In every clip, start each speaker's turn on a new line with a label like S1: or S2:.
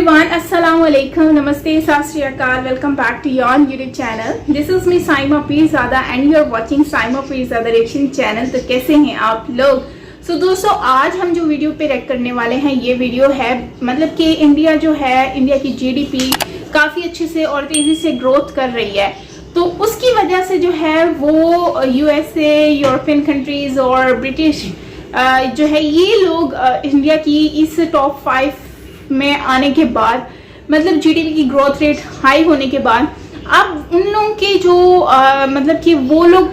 S1: everyone, Assalamu alaikum, Namaste, Sat Shri Akal, welcome back to your YouTube channel. This is me Saima Pirzada and you are watching Saima Pirzada Reaction channel. तो कैसे हैं आप लोग? So दोस्तों, आज हम जो वीडियो पे रिएक्ट करने वाले हैं, ये वीडियो है मतलब कि इंडिया जो है, इंडिया की जीडीपी काफ़ी अच्छे से और तेज़ी से ग्रोथ कर रही है। तो उसकी वजह से जो है वो यूएसए, यूरोपियन कंट्रीज़ और ब्रिटिश जो है ये लोग इंडिया की इस टॉप 5 में आने के बाद, मतलब जीडीपी की ग्रोथ रेट हाई होने के बाद, अब उन लोगों के जो मतलब कि वो लोग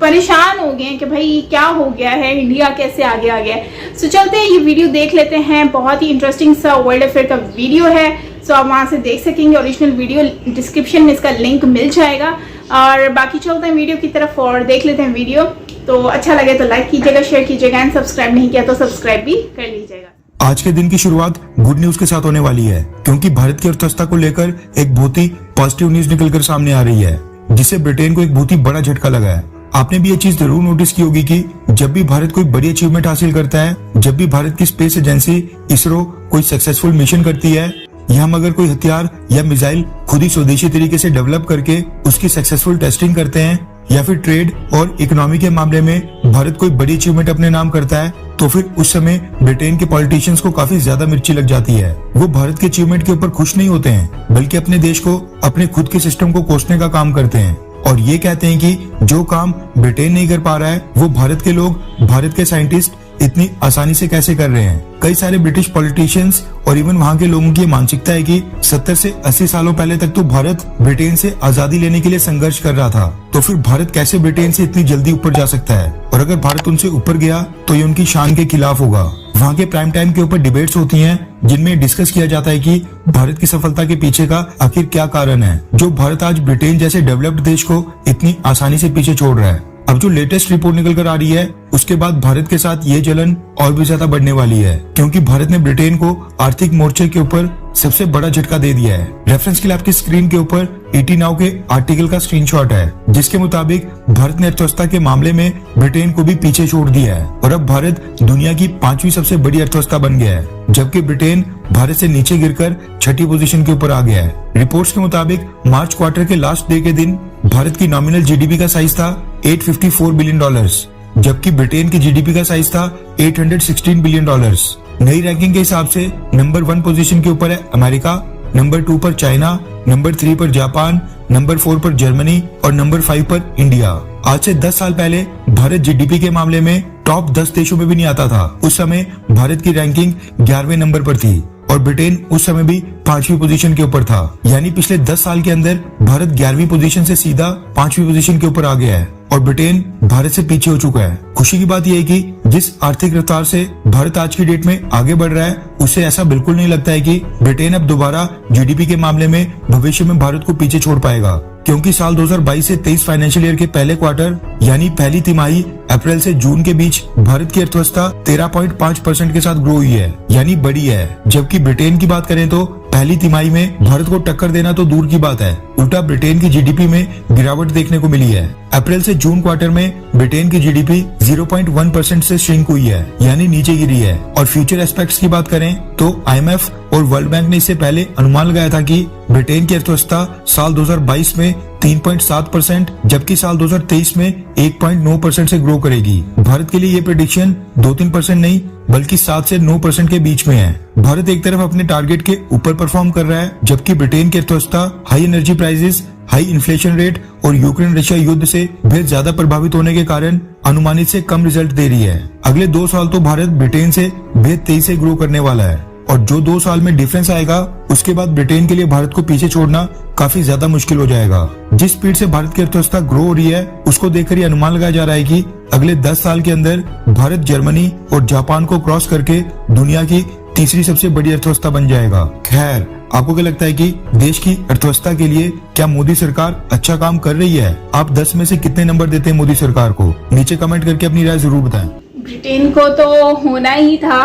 S1: परेशान हो गए हैं कि भाई क्या हो गया है, इंडिया कैसे आगे आ गया है। सो चलते हैं, ये वीडियो देख लेते हैं। बहुत ही इंटरेस्टिंग सा वर्ल्ड अफेयर का वीडियो है। सो आप वहाँ से देख सकेंगे। ओरिजिनल वीडियो डिस्क्रिप्शन में इसका लिंक मिल जाएगा। और बाकी चलते हैं वीडियो की तरफ और देख लेते हैं वीडियो। तो अच्छा लगे तो लाइक कीजिएगा, शेयर कीजिएगा एंड सब्सक्राइब नहीं किया तो सब्सक्राइब भी कर लीजिएगा।
S2: आज के दिन की शुरुआत गुड न्यूज के साथ होने वाली है, क्योंकि भारत की अर्थव्यवस्था को लेकर एक बहुत ही पॉजिटिव न्यूज निकलकर सामने आ रही है, जिससे ब्रिटेन को एक बहुत ही बड़ा झटका लगा है। आपने भी ये चीज जरूर नोटिस की होगी कि जब भी भारत कोई बड़ी अचीवमेंट हासिल करता है, जब भी भारत की स्पेस एजेंसी इसरो कोई सक्सेसफुल मिशन करती है, या हम अगर कोई हथियार या मिसाइल खुद ही स्वदेशी तरीके से डेवलप करके उसकी सक्सेसफुल टेस्टिंग करते हैं, या फिर ट्रेड और इकोनॉमी के मामले में भारत कोई बड़ी अचीवमेंट अपने नाम करता है, तो फिर उस समय ब्रिटेन के पॉलिटिशियंस को काफी ज्यादा मिर्ची लग जाती है। वो भारत के अचीवमेंट के ऊपर खुश नहीं होते हैं, बल्कि अपने देश को, अपने खुद के सिस्टम को कोसने का काम करते हैं और ये कहते हैं कि जो काम ब्रिटेन नहीं कर पा रहा है वो भारत के लोग, भारत के साइंटिस्ट इतनी आसानी से कैसे कर रहे हैं। कई सारे ब्रिटिश पॉलिटिशियंस और इवन वहाँ के लोगों की मानसिकता है कि 70 से 80 सालों पहले तक तो भारत ब्रिटेन से आजादी लेने के लिए संघर्ष कर रहा था, तो फिर भारत कैसे ब्रिटेन से इतनी जल्दी ऊपर जा सकता है, और अगर भारत उनसे ऊपर गया तो ये उनकी शान के खिलाफ होगा। वहाँ के प्राइम टाइम के ऊपर डिबेट्स होती हैं, जिनमें डिस्कस किया जाता है कि भारत की सफलता के पीछे का आखिर क्या कारण है, जो भारत आज ब्रिटेन जैसे डेवलप्ड देश को इतनी आसानी से पीछे छोड़ रहा है। अब जो लेटेस्ट रिपोर्ट निकल कर आ रही है, उसके बाद भारत के साथ ये जलन और भी ज्यादा बढ़ने वाली है, क्योंकि भारत ने ब्रिटेन को आर्थिक मोर्चे के ऊपर सबसे बड़ा झटका दे दिया है। रेफरेंस के लिए आपकी स्क्रीन के ऊपर ET नाउ के आर्टिकल का स्क्रीनशॉट है, जिसके मुताबिक भारत ने अर्थव्यवस्था के मामले में ब्रिटेन को भी पीछे छोड़ दिया है और अब भारत दुनिया की 5वीं सबसे बड़ी अर्थव्यवस्था बन गया है, जबकि ब्रिटेन भारत से नीचे गिरकर 6ठी पोजीशन के ऊपर आ गया है। रिपोर्ट्स के मुताबिक मार्च क्वार्टर के लास्ट डे के दिन भारत की नॉमिनल जीडीपी का साइज था $854 बिलियन, जबकि ब्रिटेन की जीडीपी का साइज था $816 बिलियन। नई रैंकिंग के हिसाब से नंबर 1 पोजीशन के ऊपर है अमेरिका, नंबर 2 पर चाइना, नंबर 3 पर जापान, नंबर 4 पर जर्मनी और नंबर 5 पर इंडिया। आज से 10 साल पहले भारत जीडीपी के मामले में टॉप 10 देशों में भी नहीं आता था। उस समय भारत की रैंकिंग 11वें नंबर पर थी और ब्रिटेन उस समय भी 5वीं पोजीशन के ऊपर था। यानी पिछले 10 साल के अंदर भारत 11वीं पोजीशन से सीधा 5वीं पोजीशन के ऊपर आ गया है और ब्रिटेन भारत से पीछे हो चुका है। खुशी की बात यह है कि जिस आर्थिक रफ्तार से भारत आज की डेट में आगे बढ़ रहा है, उससे ऐसा बिल्कुल नहीं लगता है कि ब्रिटेन अब दोबारा जीडीपी के मामले में भविष्य में भारत को पीछे छोड़ पाएगा, क्योंकि साल 2022 से 23 फाइनेंशियल ईयर के पहले क्वार्टर यानी पहली तिमाही अप्रैल से जून के बीच भारत की अर्थव्यवस्था 13.5% के साथ ग्रो हुई है, यानी बड़ी है। जबकि ब्रिटेन की बात करें तो पहली तिमाही में भारत को टक्कर देना तो दूर की बात है, उल्टा ब्रिटेन की जीडीपी में गिरावट देखने को मिली है। अप्रैल से जून क्वार्टर में ब्रिटेन की जीडीपी 0.1% से श्रिंक हुई है, यानी नीचे गिरी है। और फ्यूचर एस्पेक्ट्स की बात करें तो IMF और वर्ल्ड बैंक ने इससे पहले अनुमान लगाया था कि ब्रिटेन की अर्थव्यवस्था साल 2022 में 3.7%, जबकि साल 2023 में 1.9% से ग्रो करेगी। भारत के लिए ये प्रेडिक्शन 2-3% नहीं बल्कि 7 से 9% के बीच में है। भारत एक तरफ अपने टारगेट के ऊपर परफॉर्म कर रहा है, जबकि ब्रिटेन की अर्थव्यवस्था high energy prices, high inflation rate और यूक्रेन रशिया युद्ध से बेहद ज्यादा प्रभावित होने के कारण अनुमानित से कम रिजल्ट दे रही है। अगले 2 साल तो भारत ब्रिटेन से बेहद तेजी से ग्रो करने वाला है और जो 2 साल में डिफरेंस आएगा, उसके बाद ब्रिटेन के लिए भारत को पीछे छोड़ना काफी ज्यादा मुश्किल हो जाएगा। जिस स्पीड से भारत की अर्थव्यवस्था ग्रो हो रही है, उसको देखकर ये अनुमान लगाया जा रहा है कि अगले 10 साल के अंदर भारत जर्मनी और जापान को क्रॉस करके दुनिया की तीसरी सबसे बड़ी अर्थव्यवस्था बन जाएगा। खैर, आपको क्या लगता है कि देश की अर्थव्यवस्था के लिए क्या मोदी सरकार अच्छा काम कर रही है? आप 10 में से कितने नंबर देते हैं मोदी सरकार को? नीचे कमेंट करके अपनी राय जरूर बताएं।
S1: ब्रिटेन को तो होना ही था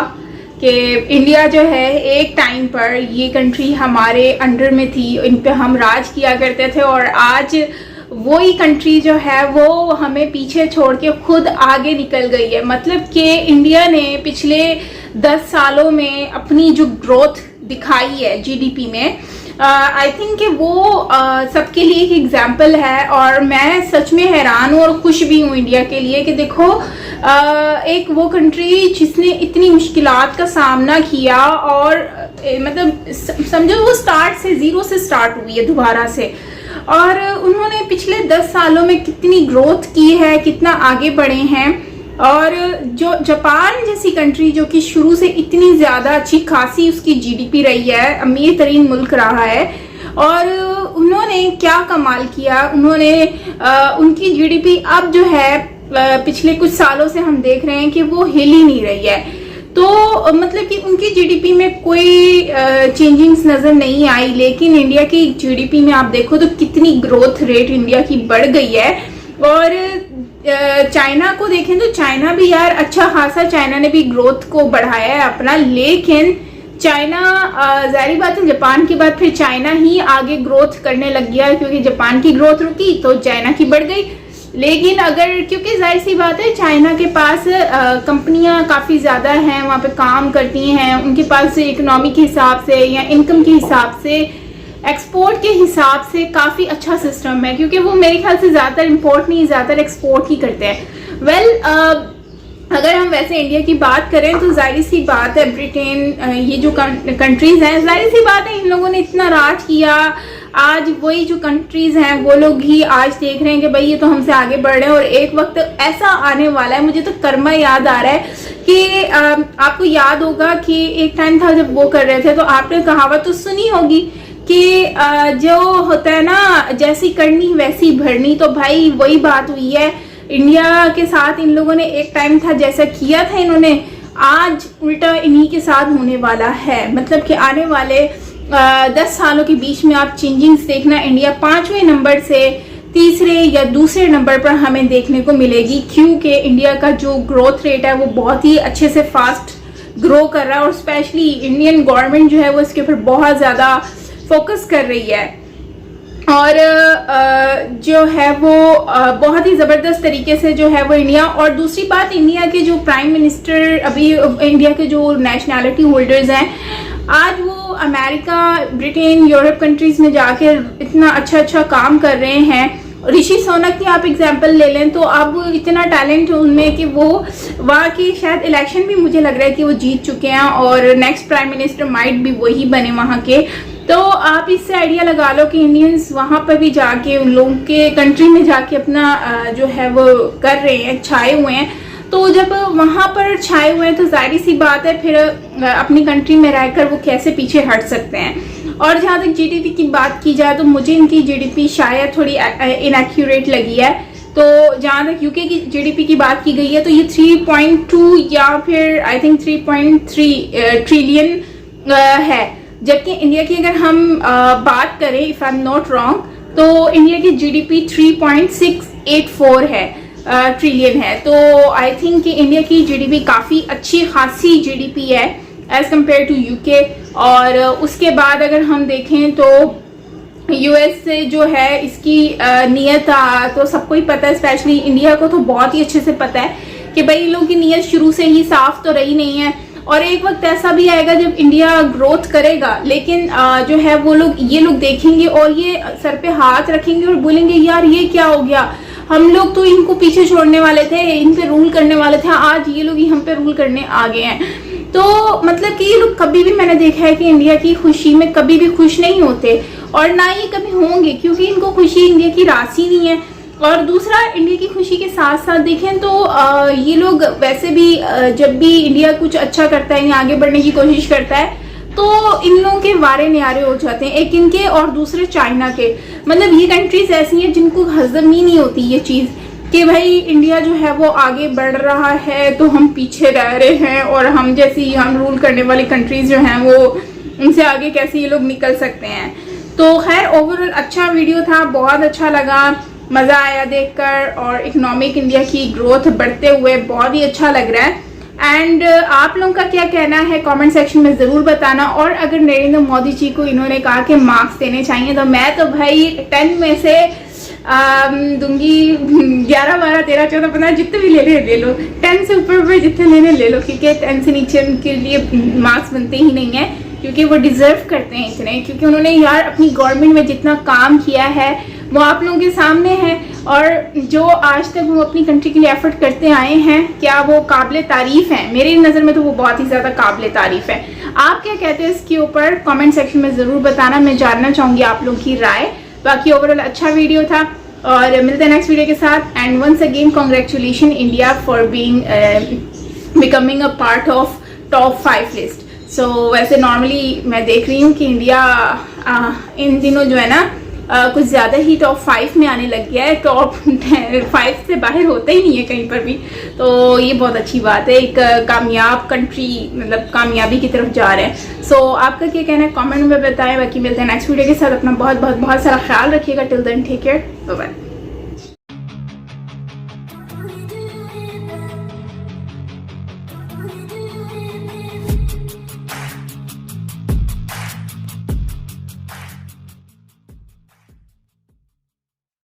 S1: कि इंडिया जो है, एक टाइम पर ये कंट्री हमारे अंडर में थी, इन पे हम राज किया करते थे और आज वही कंट्री जो है वो हमें पीछे छोड़ के खुद आगे निकल गई है। मतलब कि इंडिया ने पिछले 10 सालों में अपनी जो ग्रोथ दिखाई है जीडीपी में, आई थिंक कि वो सबके लिए एक एग्जाम्पल है। और मैं सच में हैरान हूँ और खुश भी हूँ इंडिया के लिए कि देखो एक वो कंट्री जिसने इतनी मुश्किलात का सामना किया और मतलब समझो वो स्टार्ट से, जीरो से स्टार्ट हुई है दोबारा से, और उन्होंने पिछले 10 सालों में कितनी ग्रोथ की है, कितना आगे बढ़े हैं। और जो जापान जैसी कंट्री जो कि शुरू से इतनी ज़्यादा अच्छी खासी उसकी जीडीपी रही है, अमीर तरीन मुल्क रहा है, और उन्होंने क्या कमाल किया, उन्होंने उनकी जीडीपी अब जो है पिछले कुछ सालों से हम देख रहे हैं कि वो हिल ही नहीं रही है। तो मतलब कि उनकी जीडीपी में कोई चेंजिंग्स नज़र नहीं आई, लेकिन इंडिया की जीडीपी में आप देखो तो कितनी ग्रोथ रेट इंडिया की बढ़ गई है। और चाइना को देखें तो चाइना भी यार अच्छा खासा, चाइना ने भी ग्रोथ को बढ़ाया है अपना, लेकिन चाइना जाहिर बात है जापान के बाद फिर चाइना ही आगे ग्रोथ करने लग गया, क्योंकि जापान की ग्रोथ रुकी तो चाइना की बढ़ गई। लेकिन अगर, क्योंकि जाहिर सी बात है चाइना के पास कंपनियां काफ़ी ज़्यादा हैं, वहाँ पे काम करती हैं, उनके पास इकोनॉमी के हिसाब से या इनकम के हिसाब से, एक्सपोर्ट के हिसाब से काफ़ी अच्छा सिस्टम है, क्योंकि वो मेरे ख्याल से ज़्यादातर इंपोर्ट नहीं, ज़्यादातर एक्सपोर्ट ही करते हैं। अगर हम वैसे इंडिया की बात करें तो जाहिर सी बात है ब्रिटेन, ये जो कंट्रीज़ हैं, जाहिर सी बात है इन लोगों ने इतना राज किया, आज वही जो कंट्रीज़ हैं वो लोग ही आज देख रहे हैं कि भाई ये तो हमसे आगे बढ़ रहे हैं। और एक वक्त ऐसा आने वाला है, मुझे तो कर्मा याद आ रहा है कि आपको याद होगा कि एक टाइम था जब वो कर रहे थे तो आपने कहावत तो सुनी होगी कि जो होता है ना, जैसी करनी वैसी भरनी, तो भाई वही बात हुई है इंडिया के साथ। इन लोगों ने एक टाइम था जैसा किया था इन्होंने, आज उल्टा इन्हीं के साथ होने वाला है। मतलब कि आने वाले 10 सालों के बीच में आप चेंजिंग्स देखना, इंडिया 5वें नंबर से तीसरे या दूसरे नंबर पर हमें देखने को मिलेगी, क्योंकि इंडिया का जो ग्रोथ रेट है वो बहुत ही अच्छे से फास्ट ग्रो कर रहा है, और स्पेशली इंडियन गवर्नमेंट जो है वो इसके ऊपर बहुत ज़्यादा फोकस कर रही है, और जो है वो बहुत ही ज़बरदस्त तरीके से जो है वो इंडिया। और दूसरी बात, इंडिया के जो प्राइम मिनिस्टर, अभी इंडिया के जो नेशनैलिटी होल्डर्स हैं, आज वो अमेरिका, ब्रिटेन, यूरोप कंट्रीज़ में जाके इतना अच्छा काम कर रहे हैं। ऋषि सोनक की आप एग्जांपल ले लें तो अब इतना टैलेंट है उनमें कि वो वहाँ की शायद इलेक्शन भी मुझे लग रहा है कि वो जीत चुके हैं, और नेक्स्ट प्राइम मिनिस्टर माइट भी वही बने वहाँ के। तो आप इससे आइडिया लगा लो कि इंडियंस वहाँ पर भी जाके उन लोगों के कंट्री में जाके अपना जो है वो कर रहे हैं, छाए हुए हैं। तो जब वहाँ पर छाए हुए हैं तो जाहिर सी बात है फिर अपनी कंट्री में रहकर वो कैसे पीछे हट सकते हैं। और जहाँ तक जीडीपी की बात की जाए तो मुझे इनकी जीडीपी शायद थोड़ी इनएक्यूरेट लगी है। तो जहाँ तक यूके की जीडीपी की बात की गई है तो ये 3.2 या फिर आई थिंक 3.3 ट्रिलियन है, जबकि इंडिया की अगर हम बात करें, if I am not wrong, तो इंडिया की जीडीपी 3.684 है, ट्रिलियन है। तो आई थिंक कि इंडिया की जीडीपी काफ़ी अच्छी खासी जीडीपी है एज कम्पेयर टू यूके। और उसके बाद अगर हम देखें तो यूएस से जो है इसकी नीयत तो सबको ही पता है, स्पेशली इंडिया को तो बहुत ही अच्छे से पता है कि भाई लोगों की नीयत शुरू से ही साफ तो रही नहीं है। और एक वक्त ऐसा भी आएगा जब इंडिया ग्रोथ करेगा, लेकिन जो है वो लोग, ये लोग देखेंगे और ये सर पे हाथ रखेंगे और बोलेंगे यार ये क्या हो गया, हम लोग तो इनको पीछे छोड़ने वाले थे, इन पे रूल करने वाले थे, आज ये लोग ही हम पे रूल करने आ गए हैं। तो मतलब कि ये लोग कभी भी, मैंने देखा है कि इंडिया की खुशी में कभी भी खुश नहीं होते और ना ही कभी होंगे, क्योंकि इनको खुशी इंडिया की राशि नहीं है। और दूसरा, इंडिया की खुशी के साथ साथ देखें तो ये लोग वैसे भी जब भी इंडिया कुछ अच्छा करता है या आगे बढ़ने की कोशिश करता है तो इन लोगों के वारे न्यारे हो जाते हैं, एक इनके और दूसरे चाइना के। मतलब ये कंट्रीज ऐसी हैं जिनको हजम ही नहीं होती ये चीज़ कि भाई इंडिया जो है वो आगे बढ़ रहा है तो हम पीछे रह रहे हैं, और हम जैसी हम रूल करने वाली कंट्रीज जो हैं वो उनसे आगे कैसे ये लोग निकल सकते हैं। तो खैर ओवरऑल अच्छा वीडियो था, बहुत अच्छा लगा, मज़ा आया देखकर, और इकोनॉमिक इंडिया की ग्रोथ बढ़ते हुए बहुत ही अच्छा लग रहा है। एंड आप लोगों का क्या कहना है कमेंट सेक्शन में ज़रूर बताना। और अगर नरेंद्र मोदी जी को इन्होंने कहा कि मार्क्स देने चाहिए तो मैं तो भाई 10 में से दूंगी 11, 12, 13, 14, 15 जितने भी ले लो, 10 से ऊपर जितने लेने ले लो, क्योंकि 10 से नीचे उनके लिए मार्क्स बनते ही नहीं है। क्योंकि वो डिज़र्व करते हैं इतने, क्योंकि उन्होंने यार अपनी गवर्नमेंट में जितना काम किया है वो आप लोगों के सामने है, और जो आज तक वो अपनी कंट्री के लिए एफर्ट करते आए हैं, क्या वो काबिल तारीफ़ हैं? मेरी नज़र में तो वो बहुत ही ज़्यादा काबिल तारीफ़ है। आप क्या कहते हैं इसके ऊपर कमेंट सेक्शन में ज़रूर बताना, मैं जानना चाहूँगी आप लोगों की राय। बाकी ओवरऑल अच्छा वीडियो था और मिलते हैं नेक्स्ट वीडियो के साथ। And once again congratulation India for being becoming a part of top 5 list. So वैसे नॉर्मली मैं देख रही हूँ कि इंडिया इन दिनों जो है ना कुछ ज़्यादा ही टॉप 5 में आने लग गया है, टॉप 5 से बाहर होता ही नहीं है कहीं पर भी। तो ये बहुत अच्छी बात है, एक कामयाब कंट्री मतलब कामयाबी की तरफ जा रहे हैं। सो आपका क्या कहना है कमेंट में बताएं। बाकी मिलते हैं नेक्स्ट वीडियो के साथ। अपना बहुत सारा ख्याल रखिएगा। Till then take care, bye bye.